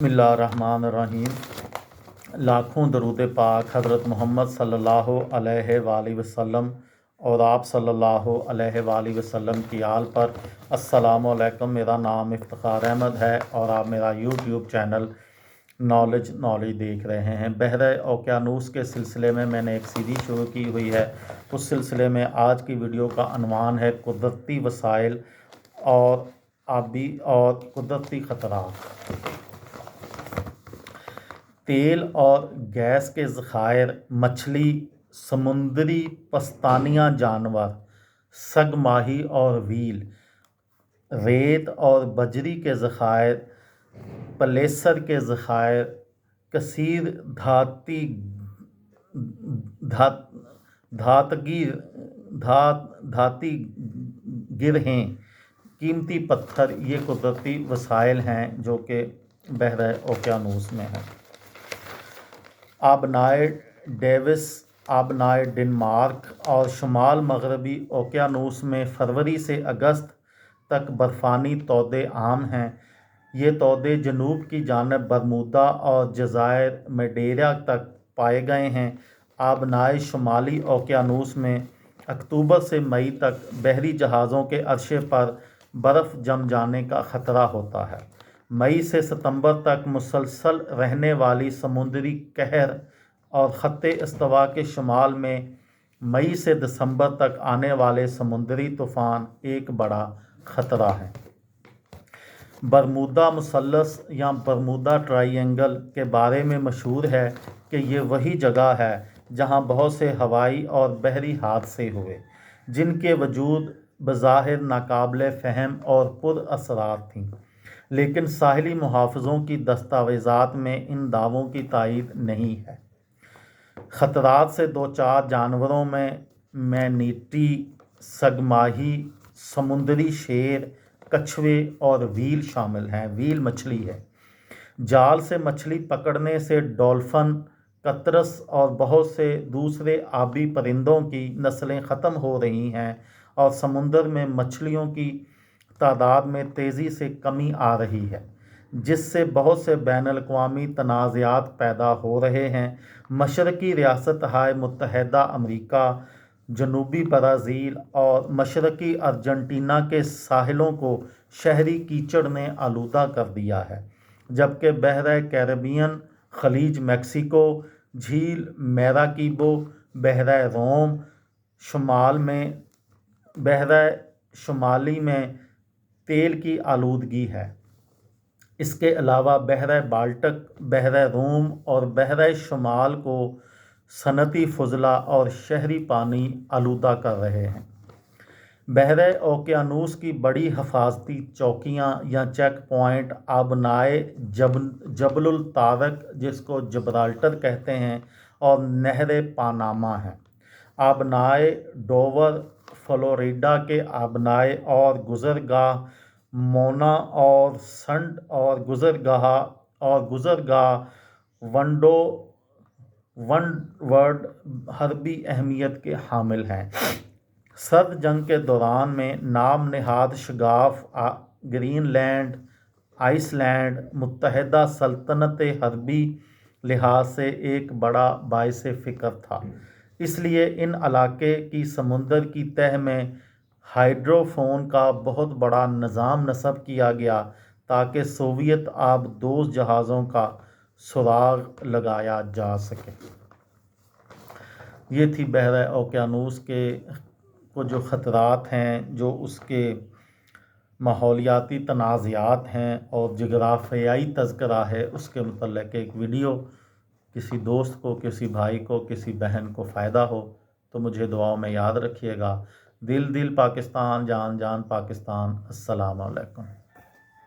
بسم اللہ الرحمن الرحیم۔ لاکھوں درود پاک حضرت محمد صلی اللہ علیہ وآلہ وسلم اور آپ صلی اللہ علیہ وآلہ وسلم کی آل پر۔ السلام علیکم، میرا نام افتخار احمد ہے اور آپ میرا یوٹیوب چینل نالج دیکھ رہے ہیں۔ بحر اوقیانوس کے سلسلے میں نے ایک سیریز شروع کی ہوئی ہے۔ اس سلسلے میں آج کی ویڈیو کا عنوان ہے قدرتی وسائل اور آبی اور قدرتی خطرات۔ تیل اور گیس کے ذخائر، مچھلی، سمندری پستانیاں جانور، سگ ماہی اور ویل، ریت اور بجری کے ذخائر، پلیسر کے ذخائر، کثیر دھاتی گرہیں، قیمتی پتھر، یہ قدرتی وسائل ہیں جو کہ بحر اوقیانوس میں ہیں۔ آبنائے ڈیوس، آبنائے ڈنمارک اور شمال مغربی اوقیانوس میں فروری سے اگست تک برفانی تودے عام ہیں۔ یہ تودے جنوب کی جانب برمودا اور جزائر میڈیرا تک پائے گئے ہیں۔ آبنائے شمالی اوقیانوس میں اکتوبر سے مئی تک بحری جہازوں کے عرصے پر برف جم جانے کا خطرہ ہوتا ہے۔ مئی سے ستمبر تک مسلسل رہنے والی سمندری قہر اور خط استوا کے شمال میں مئی سے دسمبر تک آنے والے سمندری طوفان ایک بڑا خطرہ ہیں۔ برمودا مثلث یا برمودا ٹرائی اینگل کے بارے میں مشہور ہے کہ یہ وہی جگہ ہے جہاں بہت سے ہوائی اور بحری حادثے ہوئے جن کے وجود بظاہر ناقابل فہم اور پر اسرار تھیں، لیکن ساحلی محافظوں کی دستاویزات میں ان دعووں کی تائید نہیں ہے۔ خطرات سے دوچار جانوروں میں مینیٹی، سگ ماہی، سمندری شیر، کچھوے اور ویل شامل ہیں۔ ویل مچھلی ہے۔ جال سے مچھلی پکڑنے سے ڈولفن، قطرس اور بہت سے دوسرے آبی پرندوں کی نسلیں ختم ہو رہی ہیں اور سمندر میں مچھلیوں کی تعداد میں تیزی سے کمی آ رہی ہے، جس سے بہت سے بین الاقوامی تنازعات پیدا ہو رہے ہیں۔ مشرقی ریاستہائے متحدہ امریکہ، جنوبی برازیل اور مشرقی ارجنٹینا کے ساحلوں کو شہری کیچڑ نے آلودہ کر دیا ہے، جبکہ بحیرہ کیریبین، خلیج میکسیکو، جھیل میراکیبو، بحیرہ روم شمالی میں تیل کی آلودگی ہے۔ اس کے علاوہ بحیرہ بالٹک، بحیرہ روم اور بحیرہ شمال کو صنعتی فضلہ اور شہری پانی آلودہ کر رہے ہیں۔ بحر اوقیانوس کی بڑی حفاظتی چوکیاں یا چیک پوائنٹ آبنائے جبل الطارق، جس کو جبرالٹر کہتے ہیں، اور نہر پاناما ہیں۔ آبنائے ڈوور، فلوریڈا کے آبنائے اور گزرگاہ مونا اور سنڈ اور گزرگاہ ونڈورڈ حربی اہمیت کے حامل ہیں۔ سرد جنگ کے دوران میں نام نہاد شگاف گرین لینڈ آئس لینڈ متحدہ سلطنت حربی لحاظ سے ایک بڑا باعث فکر تھا، اس لیے ان علاقے کی سمندر کی تہہ میں ہائیڈروفون کا بہت بڑا نظام نصب کیا گیا تاکہ سوویت آبدوز جہازوں کا سراغ لگایا جا سکے۔ یہ تھی بحر اوقیانوس کے جو خطرات ہیں، جو اس کے ماحولیاتی تنازعات ہیں اور جغرافیائی تذکرہ ہے، اس کے متعلق ایک ویڈیو کسی دوست کو، کسی بھائی کو، کسی بہن کو فائدہ ہو تو مجھے دعاؤں میں یاد رکھیے گا۔ دل پاکستان، جان پاکستان۔ السلام علیکم۔